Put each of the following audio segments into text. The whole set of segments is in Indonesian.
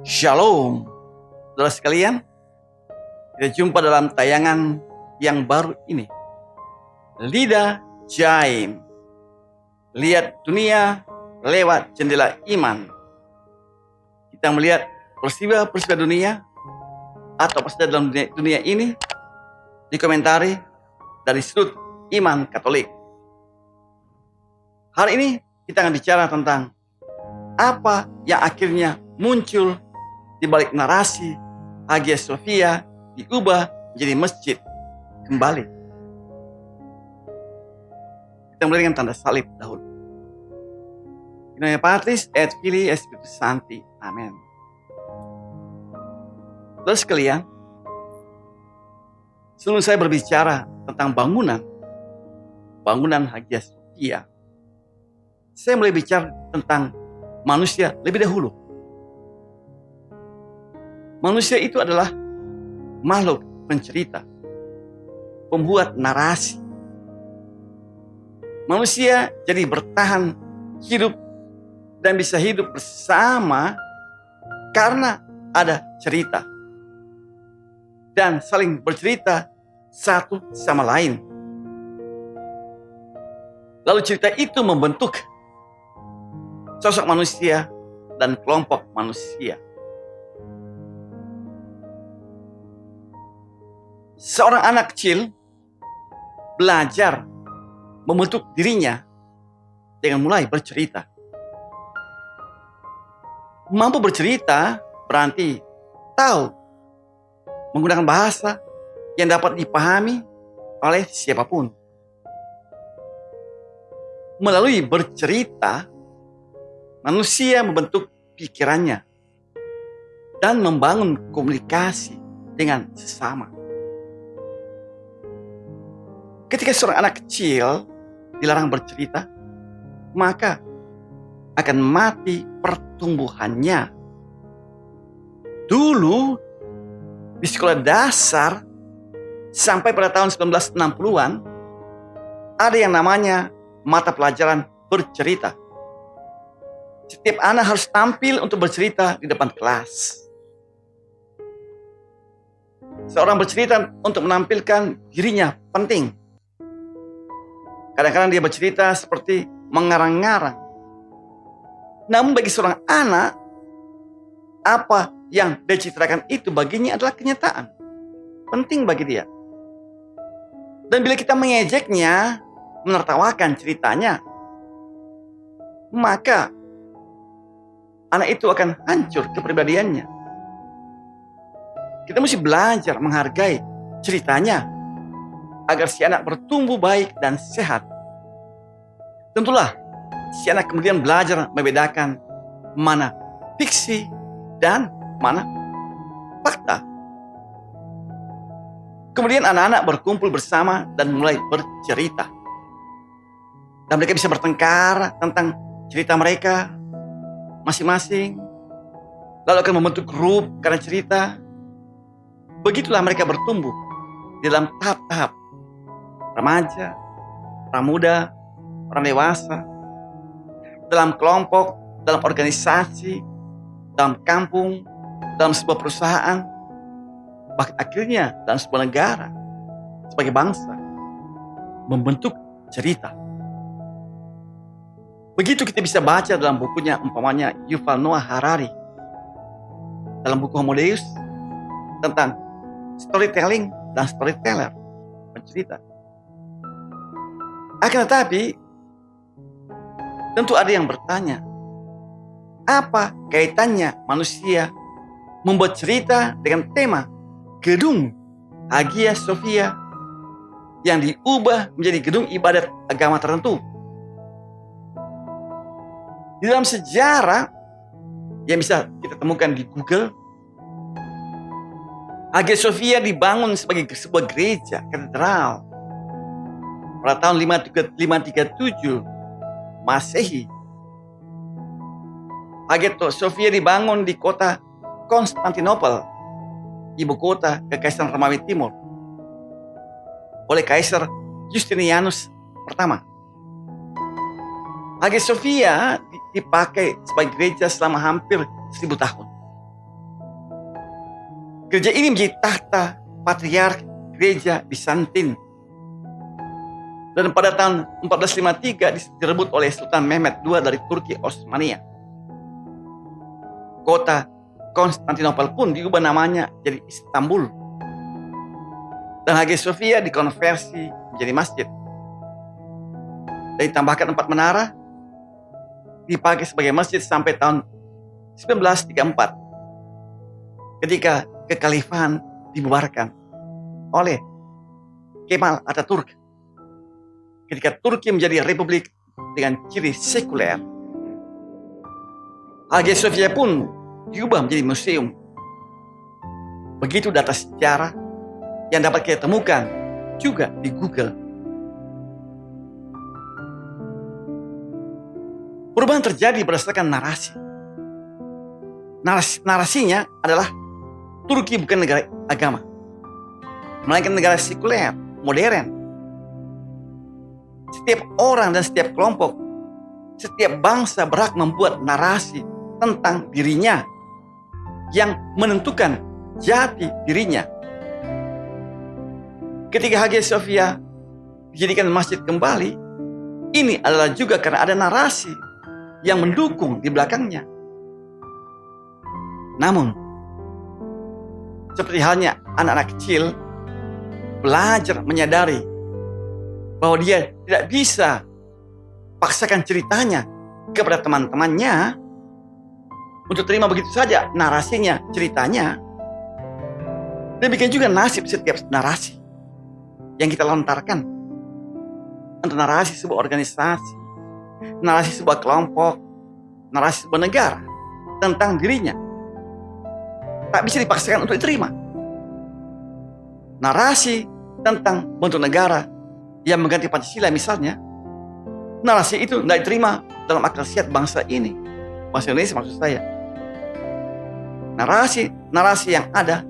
Shalom, saudara sekalian. Kita jumpa dalam tayangan yang baru ini. Lidah Jaim. Lihat dunia lewat jendela iman. Kita melihat peristiwa-peristiwa dunia atau peristiwa dalam dunia ini dikomentari dari sudut iman Katolik. Hari ini kita akan bicara tentang apa yang akhirnya muncul di balik narasi Hagia Sophia diubah menjadi masjid kembali. Kita mulai dengan tanda salib dahulu. In nomine Patris et Filii et Spiritus Sancti. Amin. Saudara sekalian, sebelum saya berbicara tentang bangunan Hagia Sophia, saya mulai bicara tentang manusia lebih dahulu. Manusia itu adalah makhluk pencerita, pembuat narasi. Manusia jadi bertahan hidup dan bisa hidup bersama karena ada cerita dan saling bercerita satu sama lain. Lalu cerita itu membentuk sosok manusia dan kelompok manusia. Seorang anak kecil belajar membentuk dirinya dengan mulai bercerita. Mampu bercerita berarti tahu menggunakan bahasa yang dapat dipahami oleh siapapun. Melalui bercerita, manusia membentuk pikirannya dan membangun komunikasi dengan sesama. Ketika seorang anak kecil dilarang bercerita, maka akan mati pertumbuhannya. Dulu di sekolah dasar sampai pada tahun 1960-an ada yang namanya mata pelajaran bercerita. Setiap anak harus tampil untuk bercerita di depan kelas. Seorang bercerita untuk menampilkan dirinya penting. Kadang-kadang dia bercerita seperti mengarang-ngarang. Namun bagi seorang anak, apa yang dia ceritakan itu baginya adalah kenyataan. Penting bagi dia. Dan bila kita mengejeknya, menertawakan ceritanya, maka anak itu akan hancur kepribadiannya. Kita mesti belajar menghargai ceritanya agar si anak bertumbuh baik dan sehat. Tentulah, si anak kemudian belajar membedakan mana fiksi dan mana fakta. Kemudian anak-anak berkumpul bersama dan mulai bercerita. Dan mereka bisa bertengkar tentang cerita mereka masing-masing. Lalu akan membentuk grup karena cerita. Begitulah mereka bertumbuh di dalam tahap-tahap remaja, pramuda, orang dewasa, dalam kelompok, dalam organisasi, dalam kampung, dalam sebuah perusahaan, bahkan akhirnya dalam sebuah negara, sebagai bangsa, membentuk cerita. Begitu kita bisa baca dalam bukunya, umpamanya Yuval Noah Harari, dalam buku Homo Deus, tentang storytelling dan storyteller, pencerita. Akan tetapi, tentu ada yang bertanya, apa kaitannya manusia membuat cerita dengan tema gedung Hagia Sophia yang diubah menjadi gedung ibadat agama tertentu? Di dalam sejarah yang bisa kita temukan di Google, Hagia Sophia dibangun sebagai sebuah gereja katedral pada tahun 537 Masehi. Hagia Sophia dibangun di kota Konstantinopel, ibu kota Kekaisaran Romawi Timur, oleh Kaisar Justinianus pertama. Hagia Sophia dipakai sebagai gereja selama hampir 1000 tahun. Gereja ini menjadi tahta patriark gereja Bizantin. Dan pada tahun 1453 direbut oleh Sultan Mehmed II dari Turki Osmania. Kota Konstantinopel pun diubah namanya jadi Istanbul. Dan Hagia Sophia dikonversi menjadi masjid. Dan ditambahkan 4 menara, dipakai sebagai masjid sampai tahun 1934. Ketika kekhalifahan dibubarkan oleh Kemal Atatürk. Ketika Turki menjadi republik dengan ciri sekuler, Hagia Sophia pun diubah menjadi museum. Begitu data sejarah yang dapat kita temukan juga di Google. Perubahan terjadi berdasarkan narasi. Narasinya adalah Turki bukan negara agama, melainkan negara sekuler, modern. Setiap orang dan setiap kelompok, setiap bangsa berhak membuat narasi tentang dirinya yang menentukan jati dirinya. Ketika Hagia Sophia dijadikan masjid kembali, ini adalah juga karena ada narasi yang mendukung di belakangnya. Namun, seperti halnya anak-anak kecil belajar menyadari bahwa dia tidak bisa paksakan ceritanya kepada teman-temannya untuk terima begitu saja narasinya, ceritanya. Demikian juga nasib setiap narasi yang kita lontarkan. Untuk narasi sebuah organisasi, narasi sebuah kelompok, narasi sebuah negara tentang dirinya, tak bisa dipaksakan untuk diterima. Narasi tentang bentuk negara yang mengganti Pancasila misalnya, narasi itu tidak diterima dalam akal sehat bangsa ini, bangsa Indonesia maksud saya. Narasi yang ada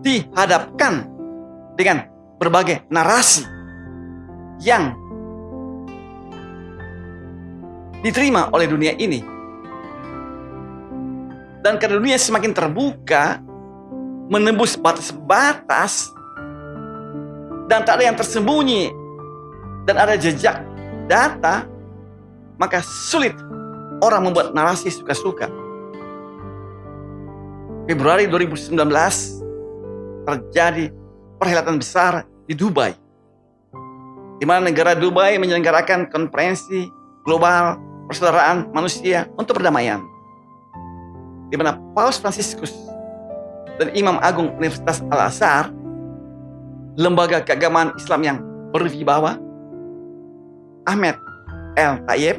dihadapkan dengan berbagai narasi yang diterima oleh dunia ini. Dan karena dunia semakin terbuka, menembus batas-batas, dan tak ada yang tersembunyi, dan ada jejak data, maka sulit orang membuat narasi suka-suka. Februari 2019 terjadi perhelatan besar di Dubai, di mana negara Dubai menyelenggarakan konferensi global persaudaraan manusia untuk perdamaian, di mana Paus Fransiskus dan Imam Agung Universitas Al-Azhar, lembaga keagamaan Islam yang berwibawa, Ahmed El Tayeb,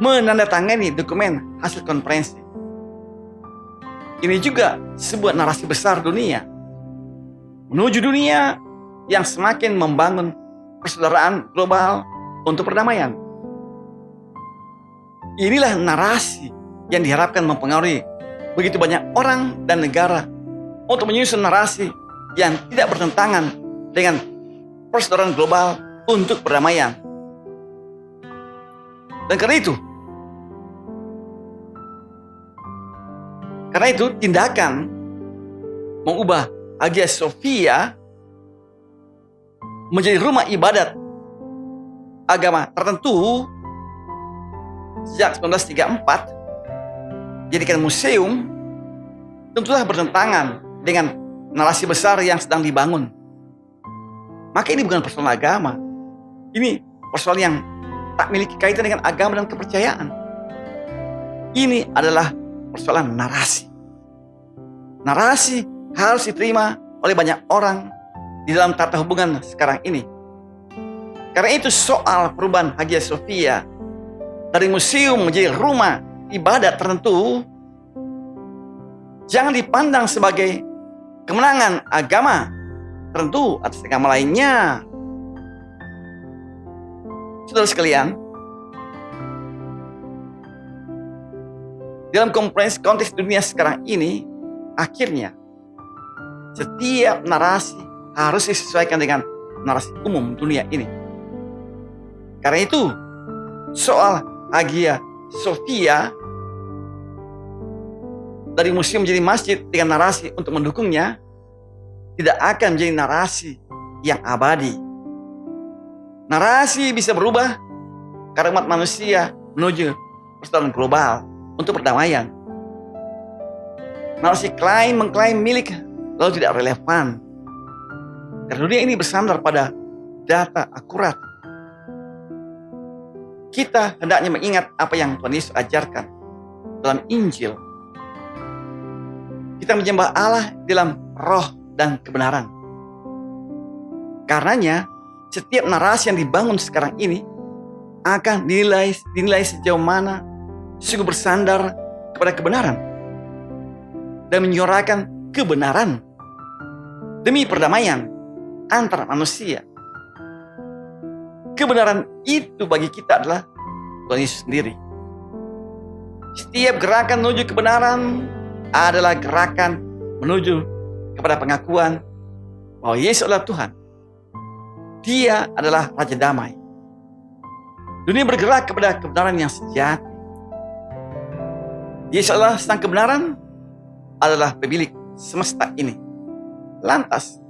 menandatangani dokumen hasil konferensi. Ini juga sebuah narasi besar dunia, menuju dunia yang semakin membangun persaudaraan global untuk perdamaian. Inilah narasi yang diharapkan mempengaruhi begitu banyak orang dan negara untuk menyusun narasi yang tidak bertentangan dengan persaudaraan global untuk perdamaian. Dan karena itu tindakan mengubah Hagia Sophia menjadi rumah ibadat agama tertentu sejak 1934, jadikan museum, tentulah bertentangan dengan narasi besar yang sedang dibangun. Maka ini bukan persoalan agama, ini persoalan yang tak memiliki kaitan dengan agama dan kepercayaan. Ini adalah persoalan narasi. Narasi harus diterima oleh banyak orang di dalam tata hubungan sekarang ini. Karena itu soal perubahan Hagia Sophia dari museum menjadi rumah ibadat tertentu jangan dipandang sebagai kemenangan agama tertentu atas agama lainnya. Saudara sekalian, dalam konteks dunia sekarang ini, akhirnya setiap narasi harus disesuaikan dengan narasi umum dunia ini. Karena itu, soal Hagia Sophia dari museum menjadi masjid dengan narasi untuk mendukungnya, tidak akan menjadi narasi yang abadi. Narasi bisa berubah karena umat manusia menuju persatuan global untuk perdamaian. Narasi mengklaim milik lalu tidak relevan. Karena dunia ini bersandar pada data akurat. Kita hendaknya mengingat apa yang Tuhan Yesus ajarkan dalam Injil. Kita menyembah Allah dalam roh dan kebenaran. Karenanya, setiap narasi yang dibangun sekarang ini akan dinilai sejauh mana sungguh bersandar kepada kebenaran dan menyuarakan kebenaran demi perdamaian antar manusia. Kebenaran itu bagi kita adalah Tuhan Yesus sendiri. Setiap gerakan menuju kebenaran adalah gerakan menuju kepada pengakuan bahwa Yesus adalah Tuhan. Dia adalah Raja Damai. Dunia bergerak kepada kebenaran yang sejati. Yesus adalah Sang Kebenaran, adalah pemilik semesta ini. Lantas,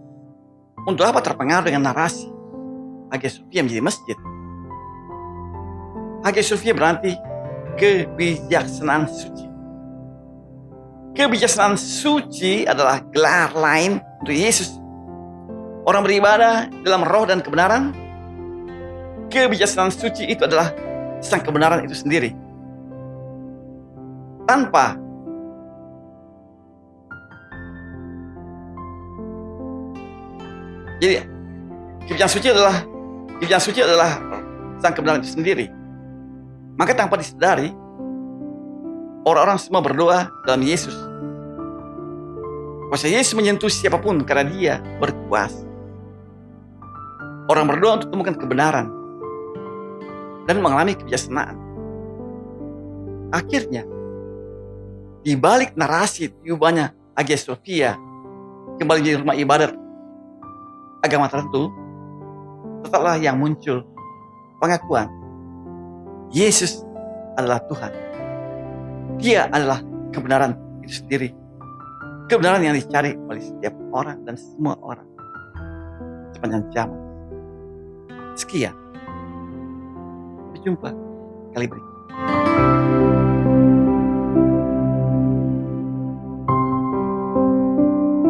untuk apa terpengaruh dengan narasi Hagia Sophia menjadi masjid? Hagia Sophia berarti kebijaksanaan suci. Kebijaksanaan suci adalah gelar lain untuk Yesus. Orang beribadah dalam roh dan kebenaran. Kebijaksanaan suci itu adalah Sang Kebenaran itu sendiri. Tanpa jadi kebijaksanaan suci adalah Sang Kebenaran itu sendiri. Maka tanpa disadari, orang-orang semua berdoa dalam Yesus. Kuasa Yesus menyentuh siapapun karena Dia berkuasa. Orang berdoa untuk temukan kebenaran dan mengalami kebijaksanaan. Akhirnya, di balik narasi tiubannya Hagia Sophia kembali menjadi rumah ibadat agama tertentu, tetaplah yang muncul pengakuan Yesus adalah Tuhan. Dia adalah kebenaran itu sendiri. Kebenaran yang dicari oleh setiap orang dan semua orang sepanjang zaman. Sekian. Sampai jumpa kali berikutnya.